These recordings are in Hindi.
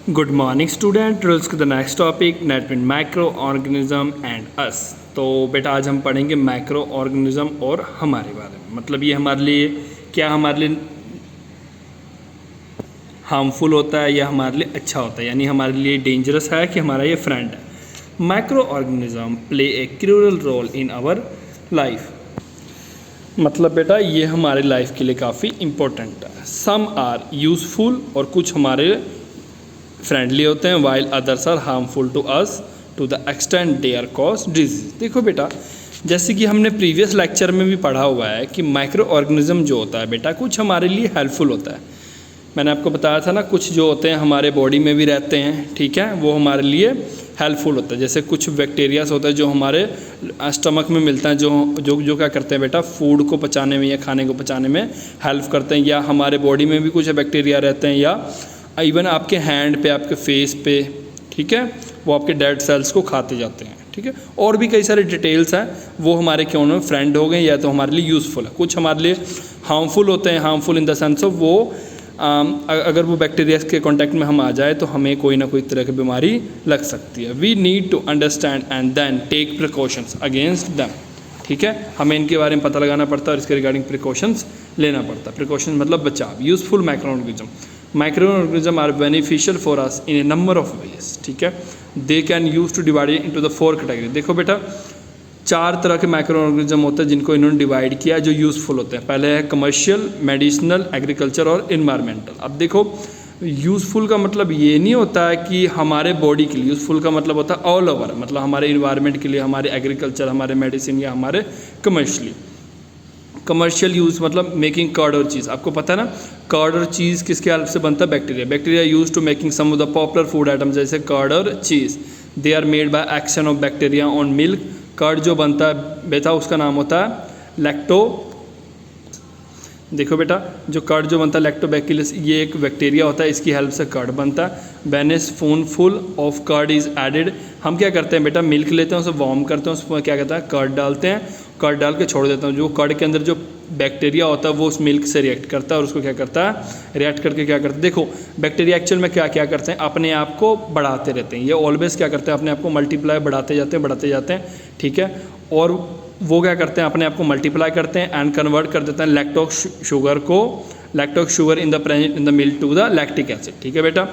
Good morning student, rules to the next topic net with microorganism and us. तो बेटा आज हम पढ़ेंगे माइक्रो ऑर्गेनिज्म और हमारे बारे में। मतलब ये हमारे लिए क्या, हमारे लिए हार्मफुल होता है या हमारे लिए अच्छा होता है, यानी हमारे लिए डेंजरस है कि हमारा ये फ्रेंड है। Microorganism play a crucial role in our life. मतलब बेटा ये हमारे लाइफ के लिए काफ़ी इम्पोर्टेंट है। सम आर यूज़फुल, और कुछ हमारे फ्रेंडली होते हैं, while others are harmful to us to the extent they are cause disease. देखो बेटा, जैसे कि हमने प्रीवियस लेक्चर में भी पढ़ा हुआ है कि माइक्रो ऑर्गेनिज्म जो होता है बेटा, कुछ हमारे लिए हेल्पफुल होता है। मैंने आपको बताया था ना, कुछ जो होते हैं हमारे बॉडी में भी रहते हैं, ठीक है, वो हमारे लिए हेल्पफुल होता है। जैसे कुछ बैक्टीरियाज होते हैं जो हमारे स्टमक में मिलता है, जो क्या करते हैं बेटा, फूड को पचाने में या खाने को पचाने में हेल्प करते हैं। या हमारे बॉडी में भी कुछ बैक्टीरिया रहते हैं, या इवन आपके हैंड पे, आपके फेस पे, ठीक है, वो आपके डेड सेल्स को खाते जाते हैं, ठीक है। और भी कई सारे डिटेल्स हैं, वो हमारे क्यों ना फ्रेंड हो गए या तो हमारे लिए यूज़फुल है। कुछ हमारे लिए हार्मफुल होते हैं, harmful in the sense of वो अगर वो बैक्टीरिया के कांटेक्ट में हम आ जाए तो हमें कोई ना कोई तरह की बीमारी लग सकती है। We need to understand and then take precautions against them, ठीक है। हमें इनके बारे में पता लगाना पड़ता है और इसके रिगार्डिंग प्रिकॉशंस लेना पड़ता है। प्रिकॉशन मतलब बचाव। Useful microorganism, microorganism are beneficial for us in a number of ways, ठीक है। They can use to divide into the 4 category. देखो बेटा, 4 तरह के माइक्रो ऑर्गेनिज्म होते हैं जिनको इन्होंने डिवाइड किया, जो यूज़फुल होते हैं। पहले है कमर्शियल, मेडिसिनल, एग्रीकल्चर और इन्वायरमेंटल। अब देखो, यूज़फुल का मतलब ये नहीं होता है कि हमारे बॉडी के लिए, यूज़फुल का मतलब होता है ऑल ओवर, मतलब हमारे इन्वायरमेंट के लिए, हमारे एग्रीकल्चर, हमारे मेडिसिन या हमारे कमर्शियली। कमर्शियल यूज़ मतलब मेकिंग कर्ड और चीज़। आपको पता है ना, कर्ड और चीज़ किसके हेल्प से बनता है? Bacteria. Bacteria use to making some of the popular food items जैसे कर्ड और cheese. They are made by action of bacteria on milk. Curd जो बनता है बेटा, उसका नाम होता है लैक्टो। देखो बेटा, जो कर्ड जो बनता है लैक्टोबैसिलस, ये एक बैक्टीरिया होता है, इसकी हेल्प से कर्ड बनता है। When a spoonful of curd is added, हम क्या करते हैं बेटा, मिल्क लेते हैं, उसे वार्म करते हैं, उसमें क्या कहता है, कर्ड डालते हैं, कर्ड डाल के छोड़ देते हैं। जो कर्ड के अंदर जो बैक्टीरिया होता है वो उस मिल्क से रिएक्ट करता है और उसको क्या करता है, रिएक्ट करके क्या करता है, देखो बैक्टीरिया एक्चुअल में क्या क्या करते हैं, अपने आप को बढ़ाते रहते हैं। ये ऑलवेज क्या करते हैं, अपने आप को मल्टीप्लाई बढ़ाते जाते हैं, ठीक है। और वो क्या करते हैं, अपने आप को मल्टीप्लाई करते हैं एंड कन्वर्ट कर देते हैं lactose sugar in the milk to the lactic acid, ठीक है बेटा।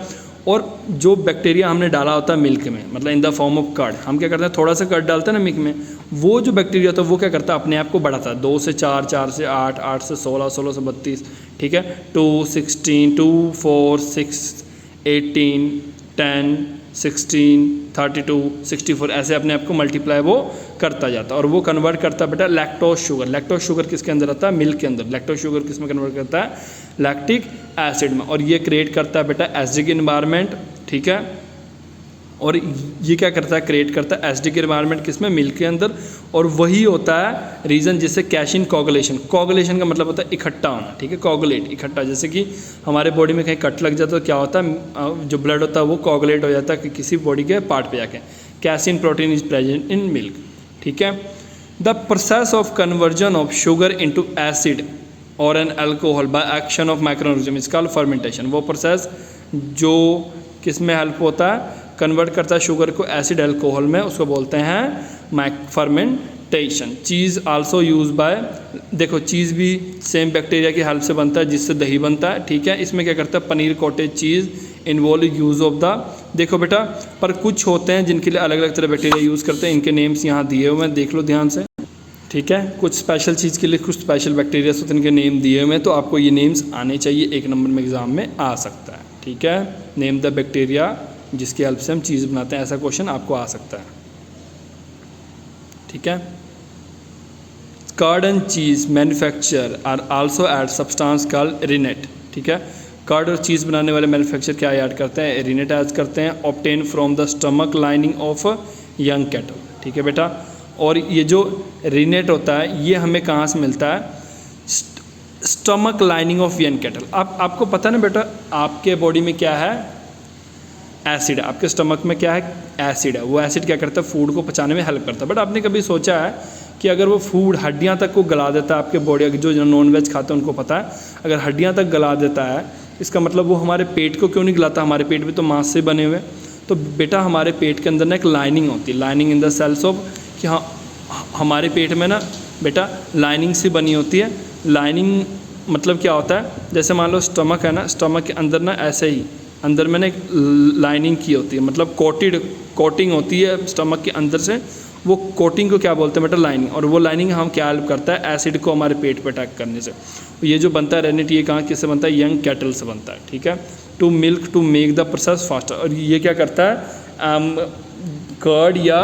और जो बैक्टीरिया हमने डाला होता है मिल्क में, मतलब in the form of curd, हम क्या करते हैं, थोड़ा सा कर्ड डालते हैं ना मिल्क में, वो जो बैक्टीरिया होता है वो क्या करता है, अपने आप को बढ़ाता है। 2 से 4, 4 से 8, 8 से 16, 16 से 32, ठीक है, 2, 16, 2, 4, 6, 18, 10, 16, 32, 64, ऐसे अपने आप को मल्टीप्लाई वो करता जाता है और वो कन्वर्ट करता है बेटा लैक्टोज शुगर। लैक्टोज शुगर किसके अंदर आता है? मिल्क के अंदर। लैक्टोज शुगर किस में कन्वर्ट करता है? लैक्टिक एसिड में। और ये क्रिएट करता है बेटा एसिडिक इन्वायरमेंट, ठीक है। और ये क्या करता है, क्रिएट करता है एसिडिक इन्वायरमेंट किस में? मिल्क के अंदर। और वही होता है रीज़न जिससे कैशिन कोगुलेशन, कोगुलेशन का मतलब होता है इकट्ठा होना, ठीक है, कोगुलेट, इकट्ठा। जैसे कि हमारे बॉडी में कहीं कट लग जाता है तो क्या होता है, जो ब्लड होता है वो कोगुलेट हो जाता है किसी बॉडी के पार्ट पे जाके। Casein protein is present in milk, ठीक है। The process of conversion of sugar into acid और an alcohol by action of microorganism is called fermentation. वो प्रोसेस जो किस में हेल्प होता है, कन्वर्ट करता है शुगर को एसिड अल्कोहल में, उसको बोलते हैं fermentation. Cheese also use by, देखो चीज़ भी सेम बैक्टीरिया की हेल्प से बनता है जिससे दही बनता है, ठीक है। इसमें क्या करता है, paneer cottage cheese involve use of the, देखो बेटा, पर कुछ होते हैं जिनके लिए अलग अलग तरह बैक्टीरिया यूज़ करते हैं। इनके नेम्स यहाँ दिए हुए हैं, देख लो ध्यान से, ठीक है। कुछ स्पेशल चीज़ के लिए कुछ स्पेशल बैक्टीरिया होते हैं, इनके नेम दिए हुए हैं, तो आपको ये नेम्स आने चाहिए, 1 नंबर में एग्जाम में आ सकता है, ठीक है। नेम द बैक्टीरिया जिसकी हेल्प से हम चीज़ बनाते हैं, ऐसा क्वेश्चन आपको आ सकता है, ठीक है। Curd and cheese manufacture are also add substance called rennet, ठीक है। कर्ड और चीज़ बनाने वाले मैन्युफैक्चर क्या ऐड करते हैं? रिनेट ऐड करते हैं। Obtain from the stomach lining of young cattle, ठीक है बेटा। और ये जो रिनेट होता है ये हमें कहाँ से मिलता है? Stomach lining of young cattle. आपको पता है ना बेटा, आपके बॉडी में क्या है? एसिड। आपके स्टमक में क्या है? एसिड है। वो एसिड क्या करता है? फूड को पचाने में हेल्प करता है। बट आपने कभी सोचा है कि अगर वो फूड हड्डियाँ तक को गला देता है, आपके बॉडी, जो नॉन वेज खाते हैं उनको पता है, अगर हड्डियाँ तक गला देता है इसका मतलब वो हमारे पेट को क्यों नहीं खिलाता, हमारे पेट में तो मांस से बने हुए। तो बेटा हमारे पेट के अंदर ना एक लाइनिंग होती है, lining in the cells of, कि हाँ हमारे पेट में ना बेटा लाइनिंग से बनी होती है। लाइनिंग मतलब क्या होता है, जैसे मान लो स्टमक है ना, स्टमक के अंदर ना ऐसे ही अंदर में ना एक लाइनिंग की होती है, मतलब कोटिंग होती है स्टमक के अंदर से, वो कोटिंग को क्या बोलते हैं बेटा, लाइनिंग। और वो लाइनिंग हम क्या हेल्प करता है, एसिड को हमारे पेट पे अटैक करने से। ये जो बनता है रेनिट, ये कहाँ किससे बनता है, यंग कैटल से बनता है, ठीक है। To milk to make the process faster, और ये क्या करता है, कर्ड या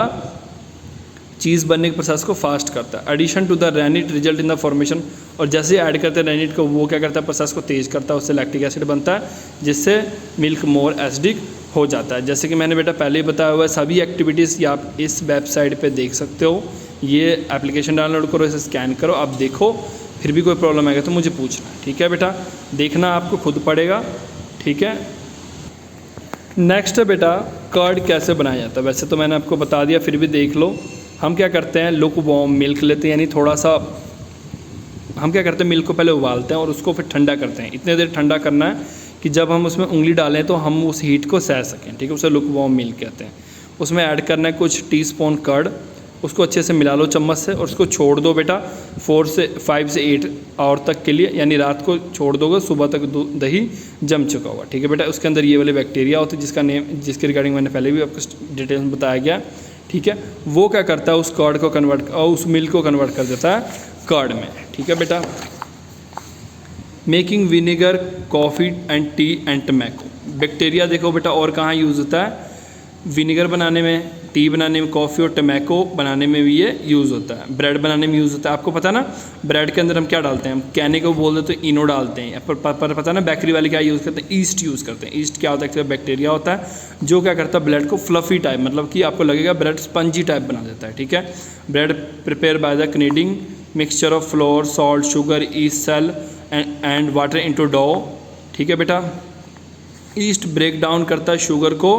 चीज़ बनने के प्रोसेस को फास्ट करता है। Addition to the rennet result in the formation, और जैसे ऐड करते हैं रेनिट को, वो क्या करता है, प्रोसेस को तेज़ करता है, उससे लैक्टिक एसिड बनता है, जिससे मिल्क मोर एसिडिक हो जाता है। जैसे कि मैंने बेटा पहले ही बताया हुआ है, सभी एक्टिविटीज़ या आप इस वेबसाइट पे देख सकते हो। ये एप्लीकेशन डाउनलोड करो, इसे स्कैन करो, आप देखो, फिर भी कोई प्रॉब्लम आएगा तो मुझे पूछना, ठीक है बेटा, देखना आपको खुद पड़ेगा, ठीक है। नेक्स्ट है बेटा कर्ड कैसे बनाया जाता है। वैसे तो मैंने आपको बता दिया, फिर भी देख लो। हम क्या करते हैं, लुक वार्म मिल्क लेते हैं, यानी थोड़ा सा हम क्या करते हैं, मिल्क को पहले उबालते हैं और उसको फिर ठंडा करते हैं। इतने देर ठंडा करना है कि जब हम उसमें उंगली डालें तो हम उस हीट को सह सकें, ठीक है, उसे लुक वार्म मिल्क कहते हैं। उसमें ऐड करना है कुछ टीस्पून कर्ड, उसको अच्छे से मिला लो चम्मच से, और उसको छोड़ दो बेटा 5 से 8 आवर तक के लिए, यानी रात को छोड़ दोगे, सुबह तक दही जम चुका होगा, ठीक है बेटा। उसके अंदर ये वाले बैक्टीरिया होते हैं जिसके रिगार्डिंग मैंने पहले भी आपको डिटेल में बताया गया, ठीक है। वो क्या करता है, उस कर्ड को कन्वर्ट और उस मिल्क को कन्वर्ट कर देता है कर्ड में, ठीक है बेटा। Making vinegar coffee and tea and tobacco. Bacteria देखो बेटा और कहाँ यूज़ होता है, विनेगर बनाने में, टी बनाने में, कॉफ़ी और टमैको बनाने में भी ये यूज़ होता है। ब्रेड बनाने में यूज़ होता है। आपको पता ना ब्रेड के अंदर हम क्या डालते हैं, हम कहने को बोल देते तो इनो डालते हैं, पर पता ना बेकरी वाले क्या यूज़ करते हैं, ईस्ट यूज़ करते हैं। ईस्ट क्या होता है, बैक्टीरिया होता है जो क्या करता है, ब्रेड को फ्लफ़ी टाइप, मतलब कि आपको लगेगा ब्रेड स्पंजी टाइप बना देता है, ठीक है। Bread prepare by the kneading mixture of flour, salt, sugar, yeast cell and water into dough, ठीक है बेटा। ईस्ट ब्रेक डाउन करता है शुगर को,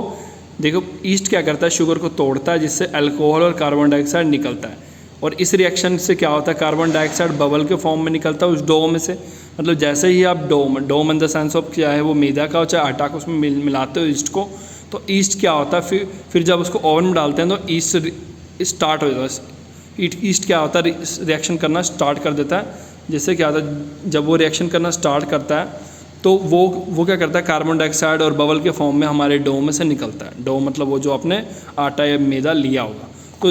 देखो ईस्ट क्या करता है, शुगर को तोड़ता है, जिससे अल्कोहल और कार्बन डाइऑक्साइड निकलता है। और इस रिएक्शन से क्या होता है, कार्बन डाइऑक्साइड बबल के फॉर्म में निकलता है उस डो में से। मतलब जैसे ही आप dough in the sense of क्या है, वो मैदा का हो चाहे आटा का, उसमें मिलाते हो ईस्ट को, तो ईस्ट क्या होता है, फिर जब उसको ओवन में डालते हैं तो ईस्ट स्टार्ट हो जाता है। ईस्ट क्या होता है, रिएक्शन करना स्टार्ट कर देता है, जिससे क्या होता है, जब वो रिएक्शन करना स्टार्ट करता है तो वो क्या करता है, कार्बन डाइऑक्साइड और बबल के फॉर्म में हमारे डो में से निकलता है। डो मतलब वो जो आपने आटा या मैदा लिया होगा, तो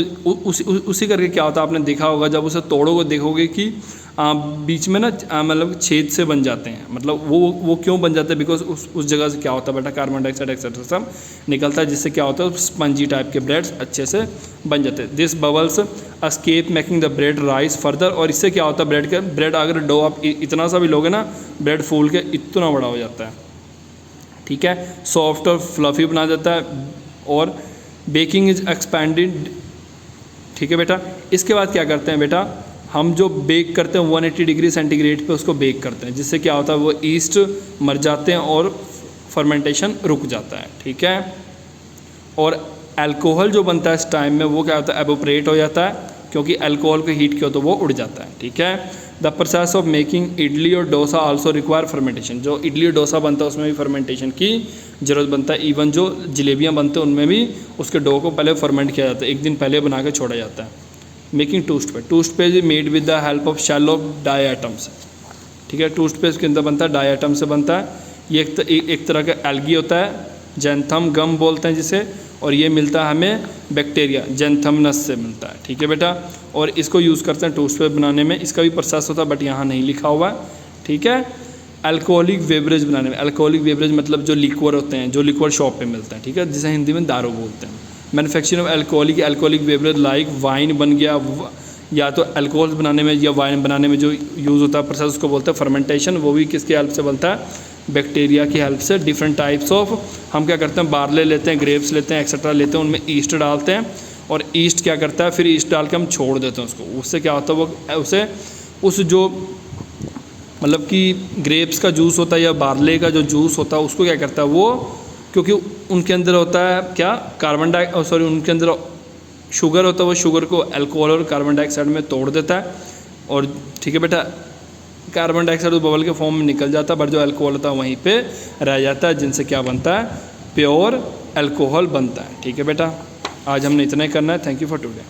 उसी करके क्या होता है, आपने देखा होगा जब उसे तोड़ोगे देखोगे कि बीच में ना मतलब छेद से बन जाते हैं। मतलब वो क्यों बन जाते हैं, बिकॉज उस जगह से क्या होता है बेटा, कार्बन डाइऑक्साइड एक्सेट्रा सब निकलता है, जिससे क्या होता है स्पंजी टाइप के ब्रेड्स अच्छे से बन जाते हैं। This bubbles escape making the bread rise further, और इससे क्या होता है, ब्रेड अगर डो आप इतना सा भी लोगे ना, ब्रेड फूल के इतना बड़ा हो जाता है, ठीक है, सॉफ्ट और फ्लफी बना देता है। और बेकिंग इज एक्सपैंडेड, ठीक है बेटा। इसके बाद क्या करते हैं बेटा, हम जो बेक करते हैं 180 डिग्री सेंटीग्रेड पे उसको बेक करते हैं, जिससे क्या होता है, वो ईस्ट मर जाते हैं और फर्मेंटेशन रुक जाता है, ठीक है। और अल्कोहल जो बनता है इस टाइम में, वो क्या होता है, एवोपरेट हो जाता है, क्योंकि अल्कोहल को हीट किया तो वो उड़ जाता है, ठीक है। The process of making idli और डोसा आल्सो रिक्वायर फर्मेंटेशन। जो इडली और डोसा बनता है उसमें भी फर्मेंटेशन की ज़रूरत बनता है। इवन जो जलेबियाँ बनते हैं उनमें भी उसके डो को पहले फर्मेंट किया जाता है, एक दिन पहले बना के छोड़ा जाता है। Making toothpaste is made with the help of shallow dye items, ठीक है। टूथपेस्ट के अंदर बनता है, डाई आइटम से बनता है। ये एक तरह का एल्गी होता है, जैंथम गम बोलते हैं जिसे, और ये मिलता है हमें बैक्टीरिया जैंथमनस से मिलता है, ठीक है बेटा। और इसको यूज़ करते हैं टूथपेस्ट बनाने में, इसका भी प्रोसेस होता है बट यहाँ नहीं लिखा हुआ है, ठीक है। अल्कोहलिक बेवरेज बनाने में, अल्कोहलिक बेवरेज मतलब जो लिक्वर होते हैं, जो लिक्वर शॉप पे मिलते हैं, ठीक है, जिसे हिंदी में दारू बोलते हैं। Manufacturing of alcoholic beverage like wine बन गया, या तो अल्कोहल बनाने में या वाइन बनाने में जो यूज़ होता है प्रोसेस उसको बोलते हैं फर्मेंटेशन। वो भी किसकी हेल्प से बनता है, बैक्टीरिया की हेल्प से। डिफरेंट टाइप्स ऑफ, हम क्या करते हैं, बार्ले लेते हैं, ग्रेप्स लेते हैं, एक्सेट्रा लेते हैं, उनमें ईस्ट डालते हैं, और ईस्ट क्या करता है, फिर ईस्ट डाल के हम छोड़ देते हैं उसको। उससे क्या होता है, वो उसे उस जो मतलब कि ग्रेप्स का जूस होता है या बार्ले का जो जूस होता है उसको क्या करता है वो, क्योंकि उनके अंदर होता है क्या, उनके अंदर शुगर होता है, वो शुगर को अल्कोहल और कार्बन डाइऑक्साइड में तोड़ देता है। और ठीक है बेटा, कार्बन डाइऑक्साइड उस बबल के फॉर्म में निकल जाता है, बट जो अल्कोहल होता है वहीं पे रह जाता है, जिनसे क्या बनता है, प्योर अल्कोहल बनता है। ठीक है बेटा, आज हमने इतना ही करना है। Thank you for today.